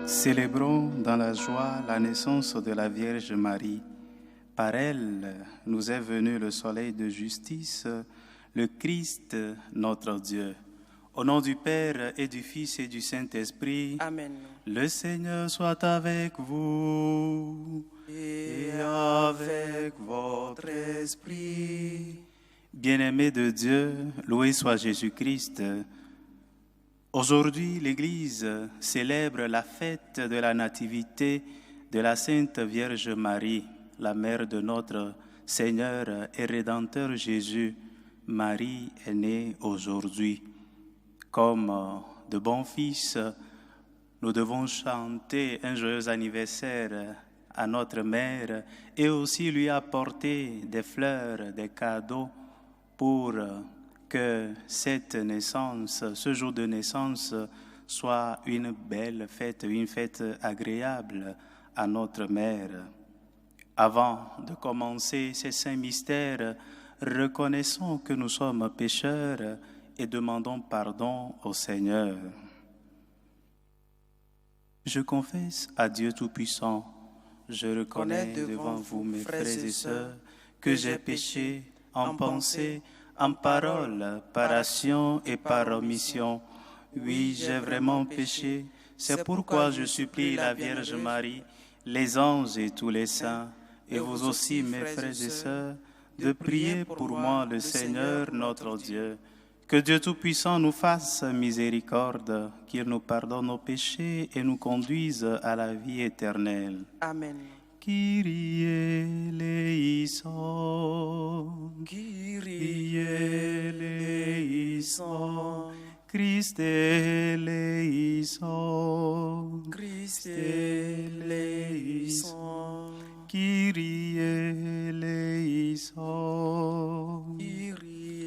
Célébrons dans la joie la naissance de la Vierge Marie. Par elle nous est venu le soleil de justice, le Christ, notre Dieu. Au nom du Père et du Fils et du Saint-Esprit, Amen. Le Seigneur soit avec vous Et avec votre esprit. Bien-aimés de Dieu, loué soit Jésus-Christ. Aujourd'hui, l'Église célèbre la fête de la Nativité de la Sainte Vierge Marie, la mère de notre Seigneur et Rédempteur Jésus. Marie est née aujourd'hui. Comme de bons fils, nous devons chanter un joyeux anniversaire à notre mère et aussi lui apporter des fleurs, des cadeaux pour que cette naissance, ce jour de naissance, soit une belle fête, une fête agréable à notre mère. Avant de commencer ces saints mystères, reconnaissons que nous sommes pécheurs et demandons pardon au Seigneur. Je confesse à Dieu Tout-Puissant, je reconnais devant vous, mes frères et sœurs, que j'ai péché en pensée, en parole, par action et par omission. Oui, j'ai vraiment péché. C'est pourquoi je supplie la Vierge Marie, les anges et tous les saints, et vous aussi, mes frères et sœurs, de prier pour moi le Seigneur notre Dieu. Que Dieu Tout-Puissant nous fasse miséricorde, qu'il nous pardonne nos péchés et nous conduise à la vie éternelle. Amen. Kyrie eleison, Kyrie eleison, Christe eleison, Christe eleison, Kyrie eleison. Kyrie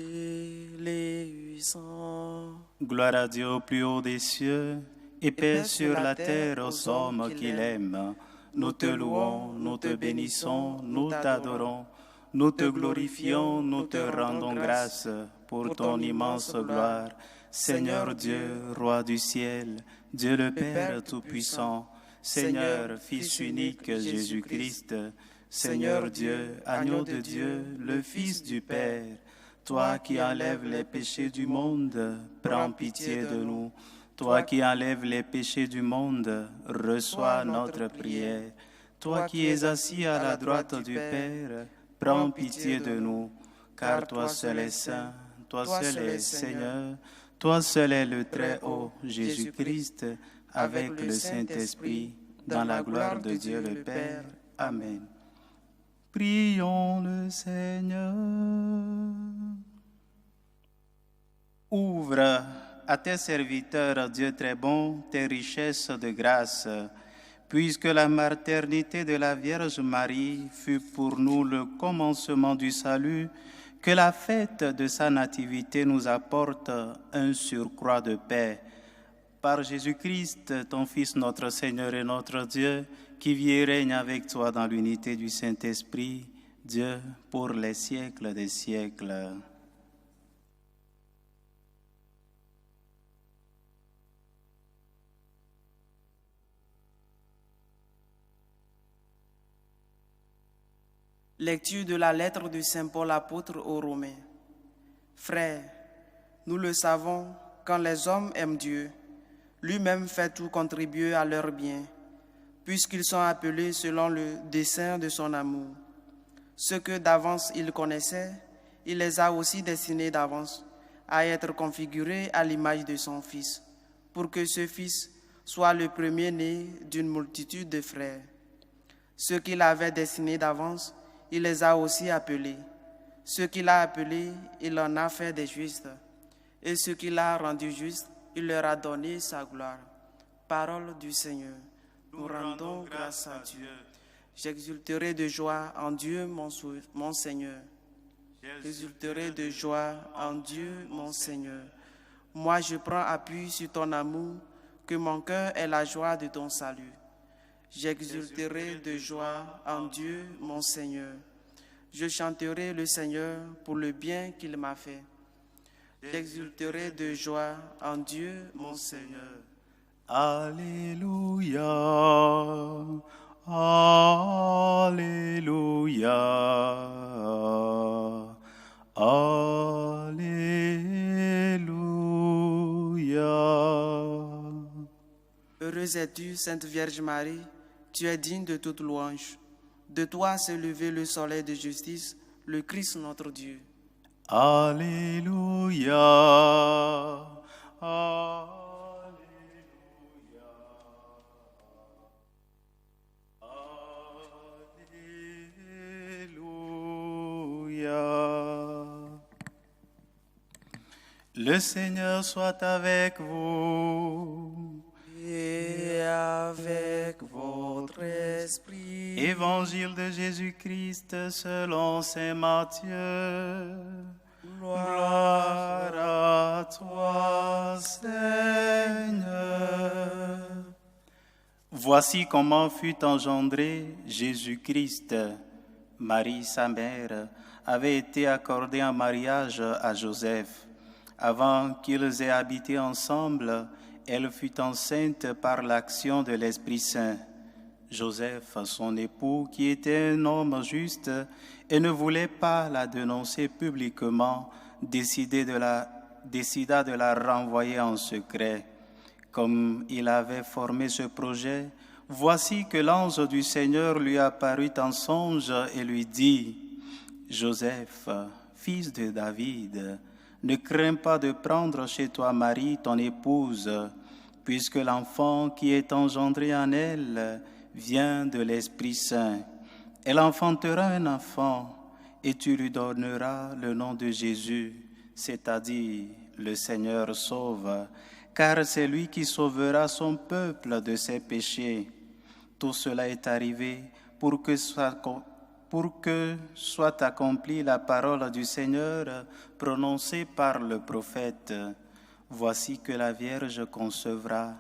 eleison. Gloire à Dieu au plus haut des cieux et paix sur la terre aux hommes qu'il aime. Nous te louons, nous te bénissons, nous t'adorons, nous te glorifions, nous te rendons grâce pour ton immense gloire. Seigneur Dieu, Roi du ciel, Dieu le Père Tout-Puissant, Seigneur, Fils unique Jésus-Christ, Seigneur Dieu, Agneau de Dieu, le Fils du Père, toi qui enlèves les péchés du monde, prends pitié de nous. Toi qui enlèves les péchés du monde, reçois notre prière. Toi qui es assis à la droite du Père, prends pitié de nous, car toi seul es saint, toi seul es Seigneur, toi seul es le Très-Haut, Jésus-Christ, avec le Saint-Esprit, dans la gloire de Dieu le Père. Amen. Prions le Seigneur. Ouvre à tes serviteurs, Dieu très bon, tes richesses de grâce, puisque la maternité de la Vierge Marie fut pour nous le commencement du salut, que la fête de sa nativité nous apporte un surcroît de paix. Par Jésus-Christ, ton Fils, notre Seigneur et notre Dieu, qui vit et règne avec toi dans l'unité du Saint-Esprit, Dieu, pour les siècles des siècles. Lecture de la lettre de Saint Paul apôtre aux Romains. Frères, nous le savons, quand les hommes aiment Dieu, lui-même fait tout contribuer à leur bien, puisqu'ils sont appelés selon le dessein de son amour. Ceux que d'avance il connaissait, il les a aussi destinés d'avance à être configurés à l'image de son Fils, pour que ce Fils soit le premier-né d'une multitude de frères. Ceux qu'il avait destinés d'avance, il les a aussi appelés. Ceux qu'il a appelés, il en a fait des justes. Et ceux qu'il a rendus justes, il leur a donné sa gloire. Parole du Seigneur. Nous rendons grâce à Dieu. J'exulterai de joie en Dieu, mon Seigneur. J'exulterai de joie en Dieu, mon Seigneur. Moi, je prends appui sur ton amour que mon cœur ait la joie de ton salut. J'exulterai de joie en Dieu, mon Seigneur. Je chanterai le Seigneur pour le bien qu'il m'a fait. J'exulterai de joie en Dieu, mon Seigneur. Alléluia, Alléluia, Alléluia. Heureuse es-tu, Sainte Vierge Marie, tu es digne de toute louange. De toi s'est levé le soleil de justice, le Christ notre Dieu. Alléluia, Alléluia, Alléluia. Le Seigneur soit avec vous. Et avec votre esprit. Évangile de Jésus-Christ selon saint Matthieu. Gloire à toi, Seigneur. Voici comment fut engendré Jésus-Christ. Marie, sa mère, avait été accordée en mariage à Joseph. Avant qu'ils aient habité ensemble, elle fut enceinte par l'action de l'Esprit Saint. Joseph, son époux, qui était un homme juste et ne voulait pas la dénoncer publiquement, décida de la renvoyer en secret. Comme il avait formé ce projet, voici que l'ange du Seigneur lui apparut en songe et lui dit : « Joseph, fils de David, ne crains pas de prendre chez toi Marie, ton épouse, puisque l'enfant qui est engendré en elle vient de l'Esprit Saint. Elle enfantera un enfant et tu lui donneras le nom de Jésus, c'est-à-dire le Seigneur sauve, car c'est lui qui sauvera son peuple de ses péchés. Tout cela est arrivé pour que soit accomplie la parole du Seigneur prononcée par le prophète. Voici que la Vierge concevra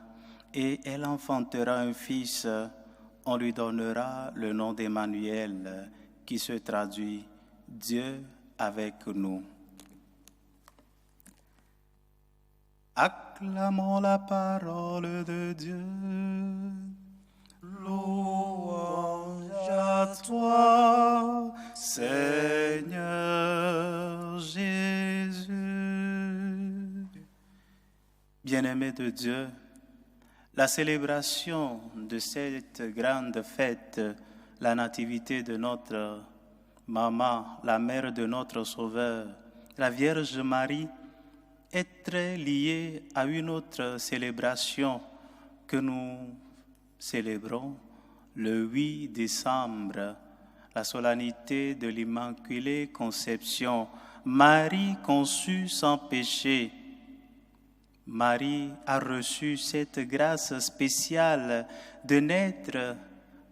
et elle enfantera un fils. On lui donnera le nom d'Emmanuel, qui se traduit Dieu avec nous. Acclamons la parole de Dieu. Louange à toi, Seigneur Jésus. Bien-aimés de Dieu, la célébration de cette grande fête, la nativité de notre maman, la mère de notre Sauveur, la Vierge Marie, est très liée à une autre célébration que nous célébrons le 8 décembre, la solennité de l'Immaculée Conception. Marie conçue sans péché. Marie a reçu cette grâce spéciale de naître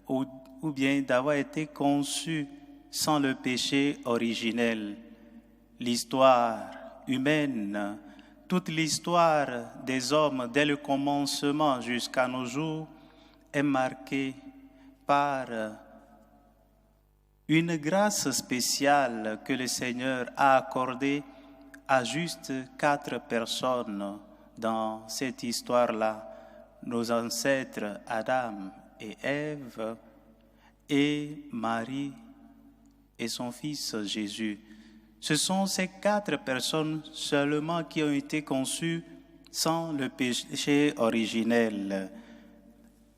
ou bien d'avoir été conçue sans le péché originel. L'histoire humaine, toute l'histoire des hommes dès le commencement jusqu'à nos jours est marquée par une grâce spéciale que le Seigneur a accordée à juste 4 personnes dans cette histoire-là, nos ancêtres Adam et Ève et Marie et son fils Jésus. Ce sont ces 4 personnes seulement qui ont été conçues sans le péché originel.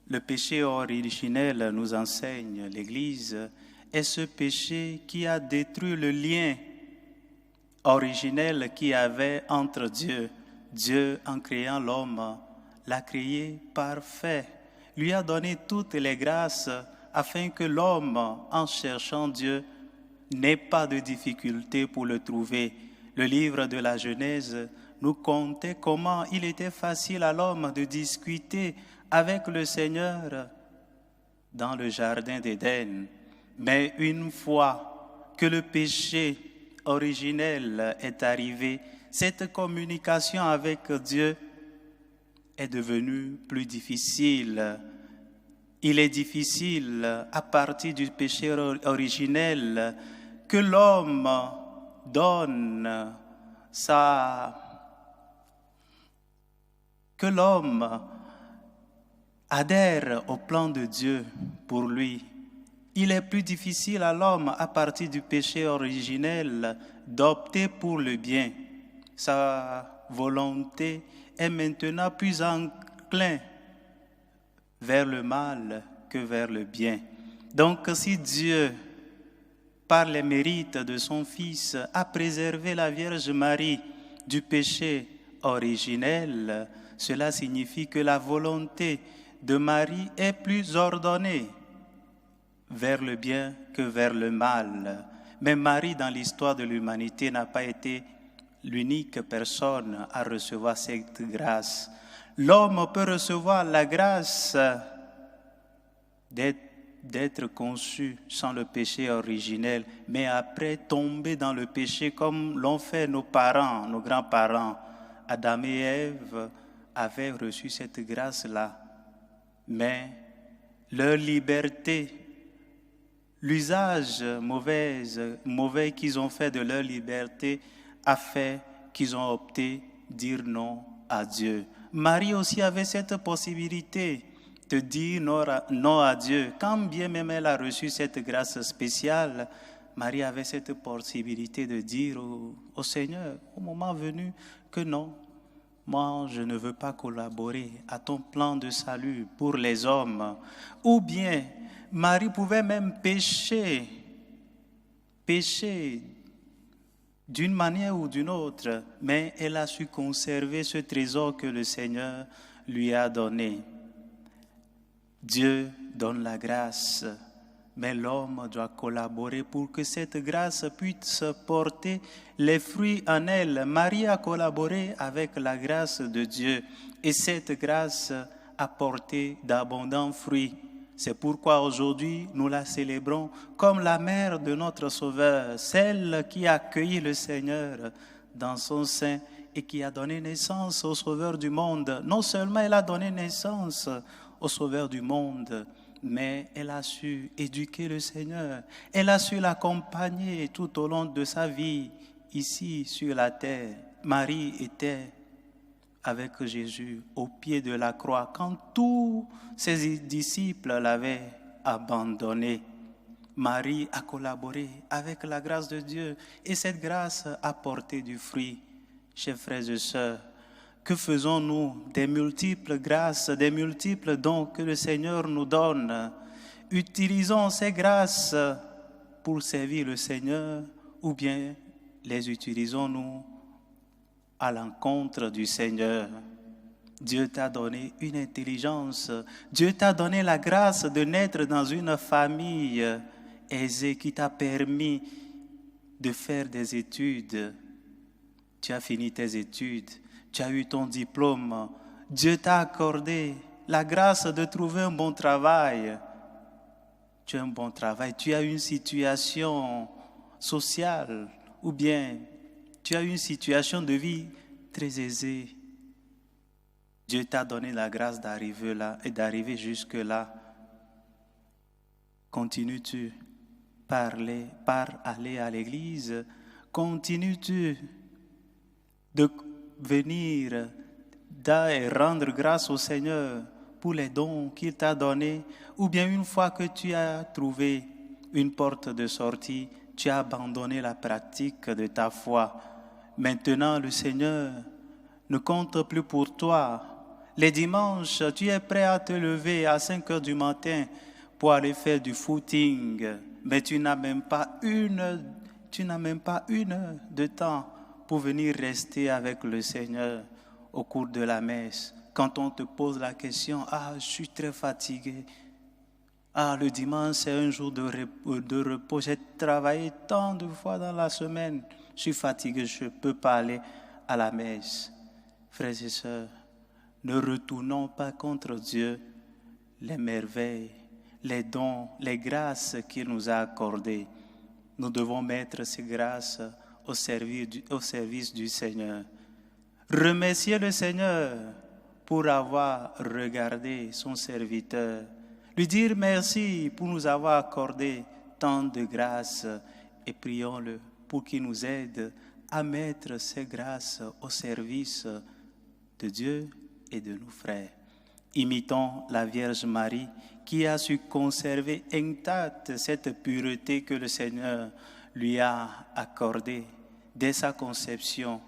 Le péché originel, nous enseigne l'Église, est ce péché qui a détruit le lien originel qu'il y avait entre Dieu. Dieu, en créant l'homme, l'a créé parfait, lui a donné toutes les grâces afin que l'homme, en cherchant Dieu, n'ait pas de difficulté pour le trouver. Le livre de la Genèse nous contait comment il était facile à l'homme de discuter avec le Seigneur dans le jardin d'Éden. Mais une fois que le péché originel est arrivé, cette communication avec Dieu est devenu plus difficile. Il est difficile, à partir du péché originel, que l'homme donne que l'homme adhère au plan de Dieu pour lui. Il est plus difficile à l'homme, à partir du péché originel, d'opter pour le bien. Sa volonté est maintenant plus enclin vers le mal que vers le bien. Donc, si Dieu, par les mérites de son Fils, a préservé la Vierge Marie du péché originel, cela signifie que la volonté de Marie est plus ordonnée vers le bien que vers le mal. Mais Marie, dans l'histoire de l'humanité, n'a pas été l'unique personne à recevoir cette grâce. L'homme peut recevoir la grâce d'être conçu sans le péché originel, mais après tomber dans le péché comme l'ont fait nos parents, nos grands-parents. Adam et Ève avaient reçu cette grâce-là, mais leur liberté, l'usage mauvais qu'ils ont fait de leur liberté a fait qu'ils ont opté dire non à Dieu. Marie aussi avait cette possibilité de dire non à Dieu. Quand bien même elle a reçu cette grâce spéciale, Marie avait cette possibilité de dire au Seigneur, au moment venu, que non, moi je ne veux pas collaborer à ton plan de salut pour les hommes. Ou bien, Marie pouvait même pécher d'une manière ou d'une autre, mais elle a su conserver ce trésor que le Seigneur lui a donné. Dieu donne la grâce, mais l'homme doit collaborer pour que cette grâce puisse porter les fruits en elle. Marie a collaboré avec la grâce de Dieu et cette grâce a porté d'abondants fruits. C'est pourquoi aujourd'hui nous la célébrons comme la mère de notre Sauveur, celle qui a accueilli le Seigneur dans son sein et qui a donné naissance au Sauveur du monde. Non seulement elle a donné naissance au Sauveur du monde, mais elle a su éduquer le Seigneur. Elle a su l'accompagner tout au long de sa vie ici sur la terre. Marie était avec Jésus au pied de la croix quand tous ses disciples l'avaient abandonné. Marie a collaboré avec la grâce de Dieu et cette grâce a porté du fruit. Chers frères et sœurs, que faisons-nous des multiples grâces, des multiples dons que le Seigneur nous donne? Utilisons ces grâces pour servir le Seigneur ou bien les utilisons-nous à l'encontre du Seigneur? Dieu t'a donné une intelligence, Dieu t'a donné la grâce de naître dans une famille aisée qui t'a permis de faire des études. Tu as fini tes études, tu as eu ton diplôme, Dieu t'a accordé la grâce de trouver un bon travail. Tu as un bon travail, tu as une situation sociale ou bien tu as une situation de vie très aisée. Dieu t'a donné la grâce d'arriver là et d'arriver jusque-là. Continues-tu par aller à l'église? Continues-tu de venir et rendre grâce au Seigneur pour les dons qu'il t'a donnés? Ou bien une fois que tu as trouvé une porte de sortie, tu as abandonné la pratique de ta foi. Maintenant, le Seigneur ne compte plus pour toi. Les dimanches, tu es prêt à te lever à 5 heures du matin pour aller faire du footing, mais tu n'as même pas une heure de temps pour venir rester avec le Seigneur au cours de la messe. Quand on te pose la question, je suis très fatigué. Le dimanche, c'est un jour de repos. J'ai travaillé tant de fois dans la semaine. Je suis fatigué, je ne peux pas aller à la messe. Frères et sœurs, ne retournons pas contre Dieu les merveilles, les dons, les grâces qu'il nous a accordées. Nous devons mettre ces grâces au service du Seigneur. Remerciez le Seigneur pour avoir regardé son serviteur, lui dire merci pour nous avoir accordé tant de grâces et prions-le pour qu'il nous aide à mettre ces grâces au service de Dieu et de nos frères. Imitons la Vierge Marie qui a su conserver intacte cette pureté que le Seigneur lui a accordée dès sa conception.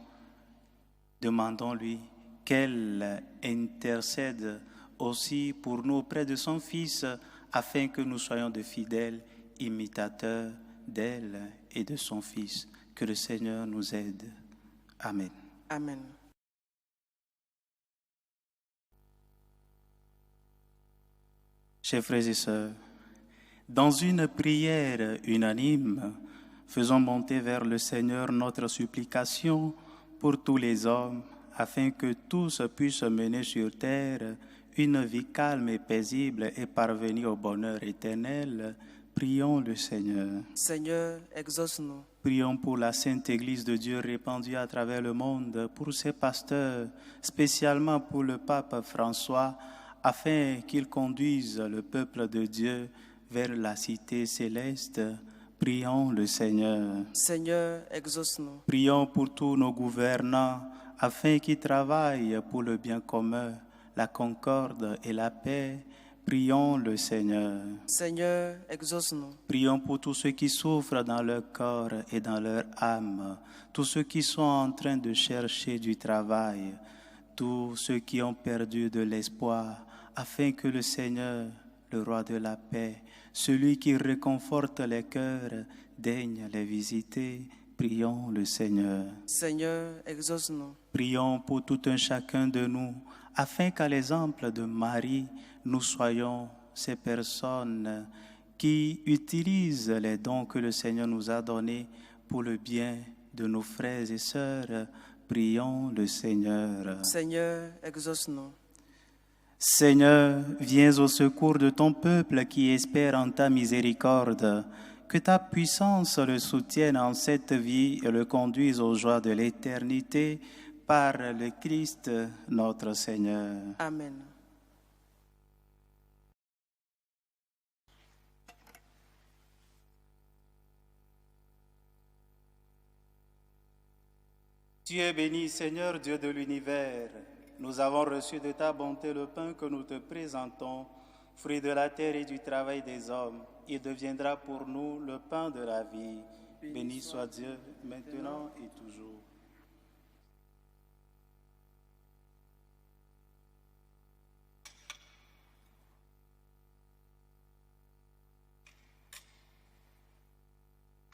Demandons-lui qu'elle intercède aussi pour nous auprès de son Fils, afin que nous soyons de fidèles imitateurs d'elle et de son Fils. Que le Seigneur nous aide. Amen. Amen. Chers frères et sœurs, dans une prière unanime, faisons monter vers le Seigneur notre supplication pour tous les hommes, afin que tous puissent mener sur terre une vie calme et paisible et parvenir au bonheur éternel. Prions le Seigneur. Seigneur, exauce-nous. Prions pour la Sainte Église de Dieu répandue à travers le monde, pour ses pasteurs, spécialement pour le pape François, afin qu'il conduise le peuple de Dieu vers la cité céleste. Prions le Seigneur. Seigneur, exauce-nous. Prions pour tous nos gouvernants, afin qu'ils travaillent pour le bien commun, la concorde et la paix. Prions le Seigneur. Seigneur, exauce-nous. Prions pour tous ceux qui souffrent dans leur corps et dans leur âme, tous ceux qui sont en train de chercher du travail, tous ceux qui ont perdu de l'espoir, afin que le Seigneur, le roi de la paix, celui qui réconforte les cœurs, daigne les visiter. Prions le Seigneur. Seigneur, exauce-nous. Prions pour tout un chacun de nous, afin qu'à l'exemple de Marie, nous soyons ces personnes qui utilisent les dons que le Seigneur nous a donnés pour le bien de nos frères et sœurs. Prions le Seigneur. Seigneur, exauce-nous. Seigneur, viens au secours de ton peuple qui espère en ta miséricorde. Que ta puissance le soutienne en cette vie et le conduise aux joies de l'éternité par le Christ notre Seigneur. Amen. Tu es béni, Seigneur, Dieu de l'univers. Nous avons reçu de ta bonté le pain que nous te présentons, fruit de la terre et du travail des hommes. Il deviendra pour nous le pain de la vie. Béni soit Dieu, maintenant et toujours.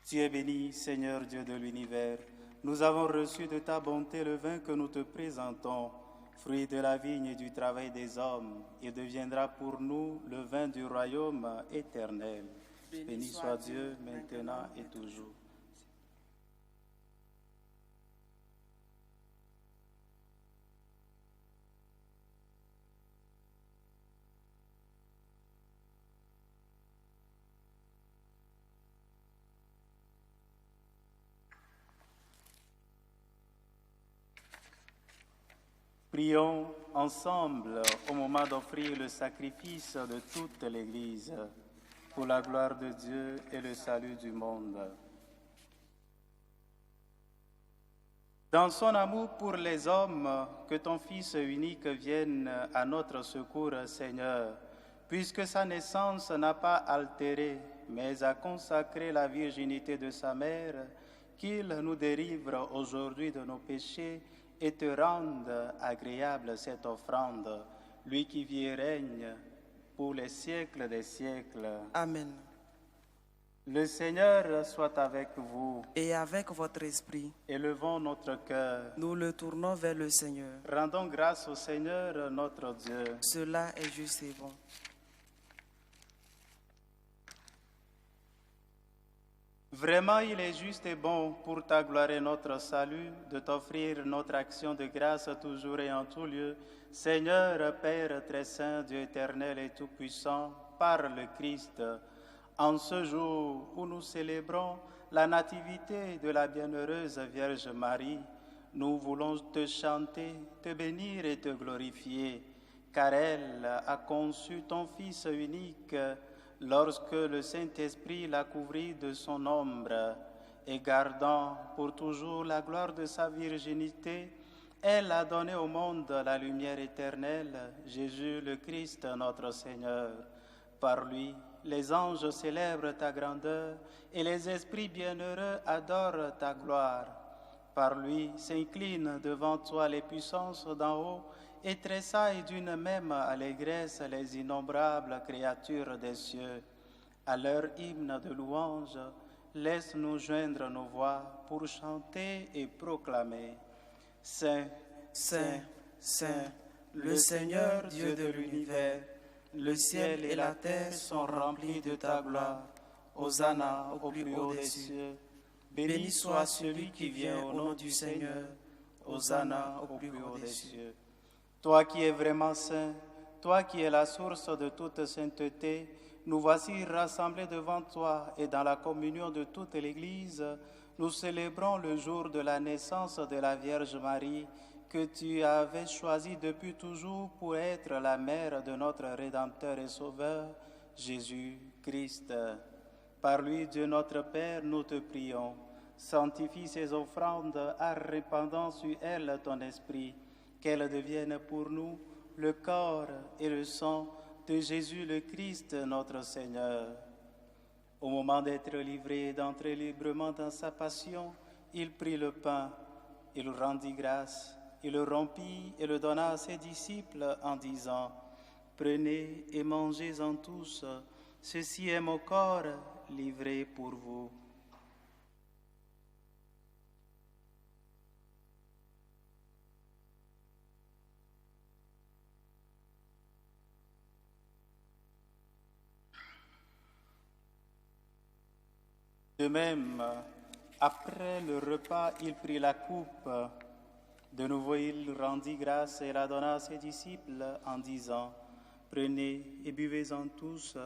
Tu es béni, Seigneur Dieu de l'univers. Nous avons reçu de ta bonté le vin que nous te présentons, fruit de la vigne et du travail des hommes. Il deviendra pour nous le vin du royaume éternel. Béni soit Dieu, maintenant et toujours. Prions ensemble au moment d'offrir le sacrifice de toute l'Église pour la gloire de Dieu et le salut du monde. Dans son amour pour les hommes, que ton Fils unique vienne à notre secours, Seigneur, puisque sa naissance n'a pas altéré, mais a consacré la virginité de sa mère, qu'il nous délivre aujourd'hui de nos péchés et te rende agréable cette offrande, lui qui vit et règne pour les siècles des siècles. Amen. Le Seigneur soit avec vous. Et avec votre esprit, Élevons notre cœur. nous le tournons vers le Seigneur. Rendons grâce au Seigneur notre Dieu. Cela est juste et bon. Vraiment, il est juste et bon pour ta gloire et notre salut de t'offrir notre action de grâce toujours et en tout lieu. Seigneur, Père très saint, Dieu éternel et tout-puissant, par le Christ, en ce jour où nous célébrons la nativité de la bienheureuse Vierge Marie, nous voulons te chanter, te bénir et te glorifier. car elle a conçu ton Fils unique lorsque le Saint-Esprit l'a couvri de son ombre, et gardant pour toujours la gloire de sa virginité, elle a donné au monde la lumière éternelle, Jésus le Christ notre Seigneur. Par lui, les anges célèbrent ta grandeur et les esprits bienheureux adorent ta gloire. Par lui s'inclinent devant toi les puissances d'en haut et tressaillent d'une même allégresse les innombrables créatures des cieux. À leur hymne de louange, laisse-nous joindre nos voix pour chanter et proclamer. Saint, Saint, Saint, le Seigneur Dieu de l'univers, le ciel et la terre sont remplis de ta gloire. Hosanna au plus haut des cieux. Béni soit celui qui vient au nom du Seigneur. Hosanna au plus haut des cieux. Toi qui es vraiment saint, toi qui es la source de toute sainteté, nous voici rassemblés devant toi et dans la communion de toute l'Église, nous célébrons le jour de la naissance de la Vierge Marie, que tu avais choisie depuis toujours pour être la mère de notre Rédempteur et Sauveur, Jésus-Christ. Par lui, Dieu notre Père, nous te prions. Sanctifie ces offrandes en répandant sur elles ton esprit, qu'elles deviennent pour nous le corps et le sang de Jésus le Christ, notre Seigneur. Au moment d'être livré et d'entrer librement dans sa passion, il prit le pain, il rendit grâce, il le rompit et le donna à ses disciples en disant : « Prenez et mangez-en tous, ceci est mon corps livré pour vous. » De même, après le repas, il prit la coupe. De nouveau, il rendit grâce et la donna à ses disciples en disant : « Prenez et buvez-en tous,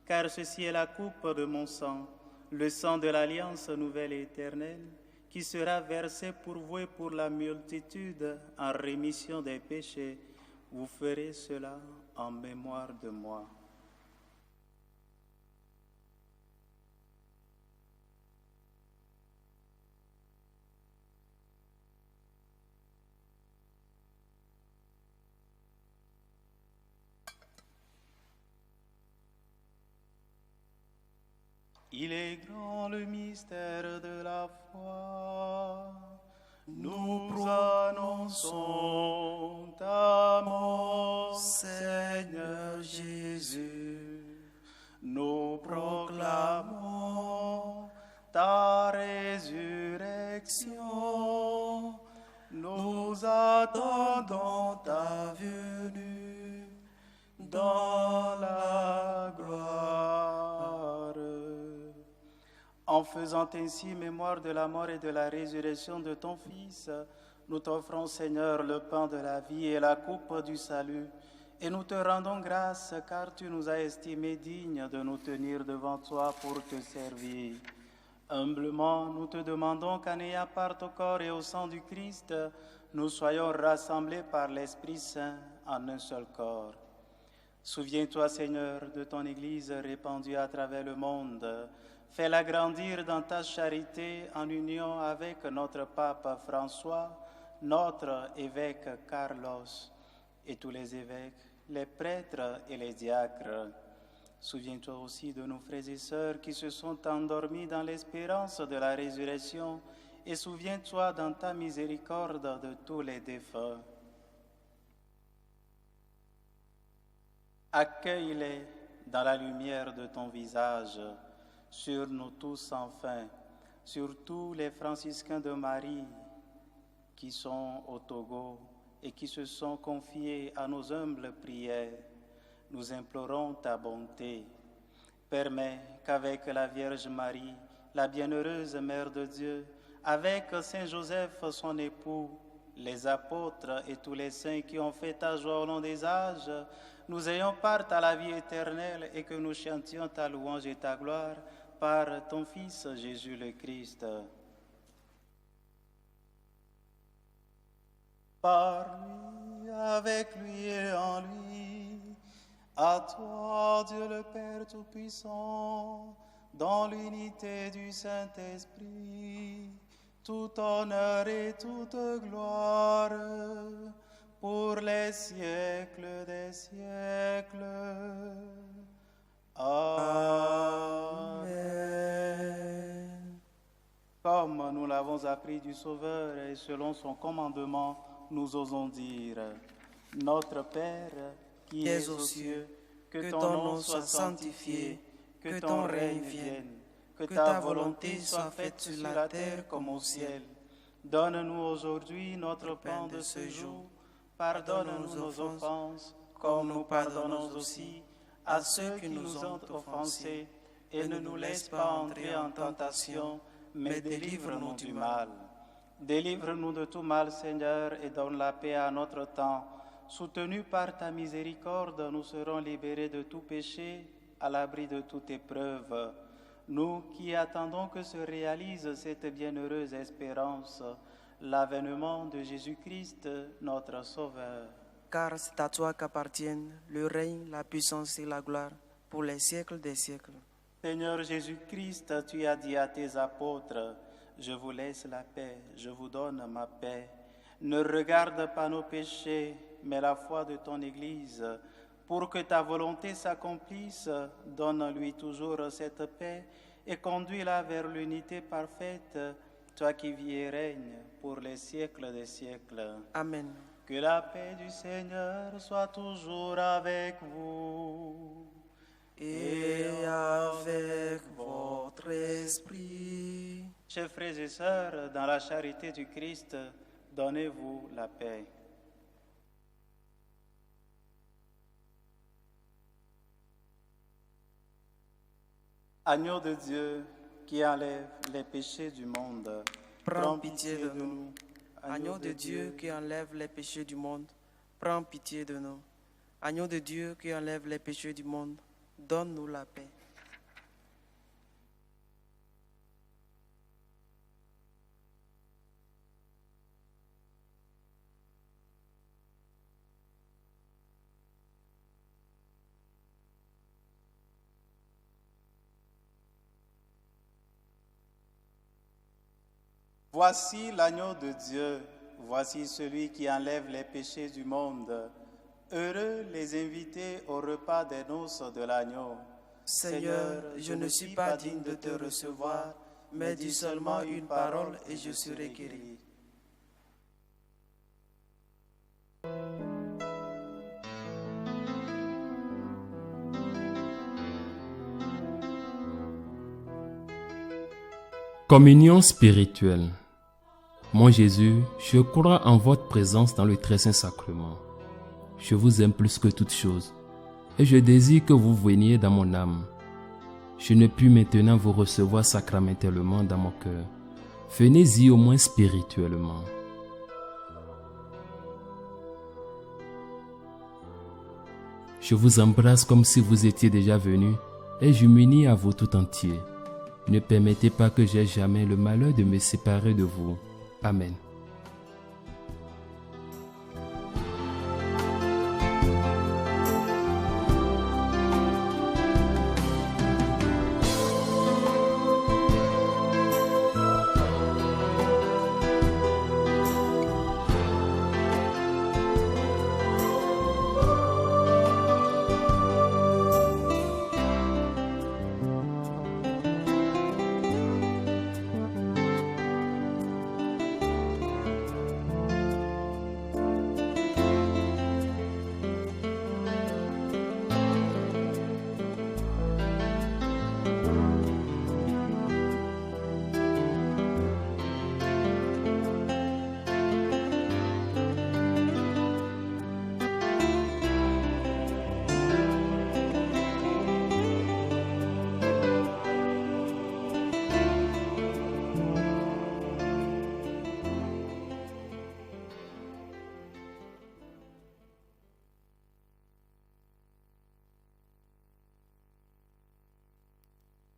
car ceci est la coupe de mon sang, le sang de l'alliance nouvelle et éternelle, qui sera versé pour vous et pour la multitude en rémission des péchés. Vous ferez cela en mémoire de moi. » Il est grand le mystère de la foi. Nous annonçons ta mort, Seigneur Jésus. Nous proclamons ta résurrection. Nous attendons ta venue dans la gloire. En faisant ainsi mémoire de la mort et de la résurrection de ton Fils, nous t'offrons, Seigneur, le pain de la vie et la coupe du salut, et nous te rendons grâce car tu nous as estimés dignes de nous tenir devant toi pour te servir. Humblement, nous te demandons qu'en ayant part au corps et au sang du Christ, nous soyons rassemblés par l'Esprit Saint en un seul corps. Souviens-toi, Seigneur, de ton Église répandue à travers le monde. Fais-la grandir dans ta charité en union avec notre pape François, notre évêque Carlos et tous les évêques, les prêtres et les diacres. Souviens-toi aussi de nos frères et sœurs qui se sont endormis dans l'espérance de la résurrection et souviens-toi dans ta miséricorde de tous les défunts. Accueille-les dans la lumière de ton visage, sur nous tous sans fin, sur tous les franciscains de Marie qui sont au Togo et qui se sont confiés à nos humbles prières. Nous implorons ta bonté. Permets qu'avec la Vierge Marie, la bienheureuse Mère de Dieu, avec Saint Joseph, son époux, les apôtres et tous les saints qui ont fait ta joie au long des âges, nous ayons part à la vie éternelle et que nous chantions ta louange et ta gloire par ton Fils Jésus le Christ. Par lui, avec lui et en lui, À toi, Dieu le Père Tout-Puissant, dans l'unité du Saint-Esprit, tout honneur et toute gloire, pour les siècles des siècles. Amen. Comme nous l'avons appris du Sauveur et selon son commandement, nous osons dire: Notre Père, qui es aux cieux, que ton nom soit sanctifié, que ton règne vienne, que ta volonté soit faite sur la terre comme au ciel. Donne-nous aujourd'hui notre pain de ce jour. Pardonne-nous nos offenses, comme nous pardonnons aussi à ceux qui nous ont offensés, et ne nous laisse pas entrer en tentation, mais délivre-nous du mal. Délivre-nous de tout mal, Seigneur, et donne la paix à notre temps. Soutenus par ta miséricorde, nous serons libérés de tout péché, à l'abri de toute épreuve. Nous qui attendons que se réalise cette bienheureuse espérance, l'avènement de Jésus-Christ, notre Sauveur. Car c'est à toi qu'appartiennent le règne, la puissance et la gloire pour les siècles des siècles. Seigneur Jésus-Christ, tu as dit à tes apôtres: Je vous laisse la paix, je vous donne ma paix. Ne regarde pas nos péchés, mais la foi de ton Église. Pour que ta volonté s'accomplisse, donne-lui toujours cette paix et conduis-la vers l'unité parfaite, toi qui vis et règnes pour les siècles des siècles. Amen. Que la paix du Seigneur soit toujours avec vous. Et avec votre esprit. Chers frères et sœurs, dans la charité du Christ, donnez-vous la paix. Agneau de Dieu qui enlève les péchés du monde, prends pitié de nous. Agneau de Dieu qui enlève les péchés du monde, prends pitié de nous. Agneau de Dieu qui enlève les péchés du monde, donne-nous la paix. Voici l'agneau de Dieu, voici celui qui enlève les péchés du monde. Heureux les invités au repas des noces de l'agneau. Seigneur, je ne suis pas digne de te recevoir, mais dis seulement une parole et je serai guéri. Communion spirituelle. Mon Jésus, je crois en votre présence dans le très saint sacrement. Je vous aime plus que toute chose, et je désire que vous veniez dans mon âme. Je ne puis maintenant vous recevoir sacramentellement dans mon cœur. Venez-y au moins spirituellement. Je vous embrasse comme si vous étiez déjà venu, et je m'unis à vous tout entier. Ne permettez pas que j'aie jamais le malheur de me séparer de vous. Amen.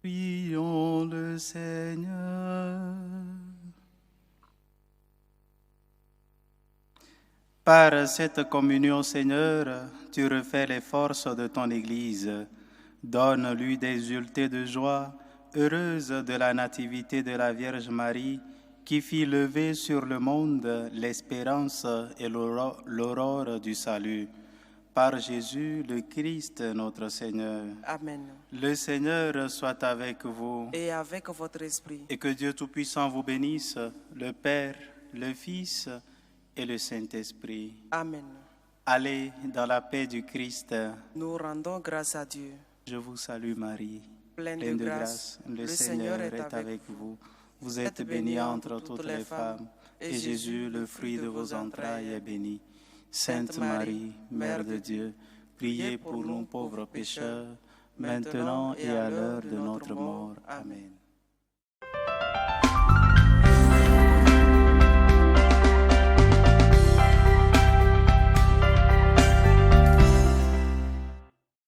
Prions le Seigneur. ' Par cette communion, Seigneur, tu refais les forces de ton Église. Donne-lui des exultés de joie, heureuse de la nativité de la Vierge Marie, qui fit lever sur le monde l'espérance et l'aurore du salut. Par Jésus, le Christ, notre Seigneur. Amen. Le Seigneur soit avec vous. Et avec votre esprit. Et que Dieu Tout-Puissant vous bénisse, le Père, le Fils et le Saint-Esprit. Amen. Allez dans la paix du Christ. Nous rendons grâce à Dieu. Je vous salue Marie, Pleine pleine de de grâce, grâce. Le Seigneur est avec vous. Vous êtes bénie entre toutes les femmes, et Jésus, le fruit de vos entrailles, est béni. Sainte Marie, Mère de Dieu, priez pour nous pauvres pécheurs, maintenant et à l'heure de notre mort. Amen.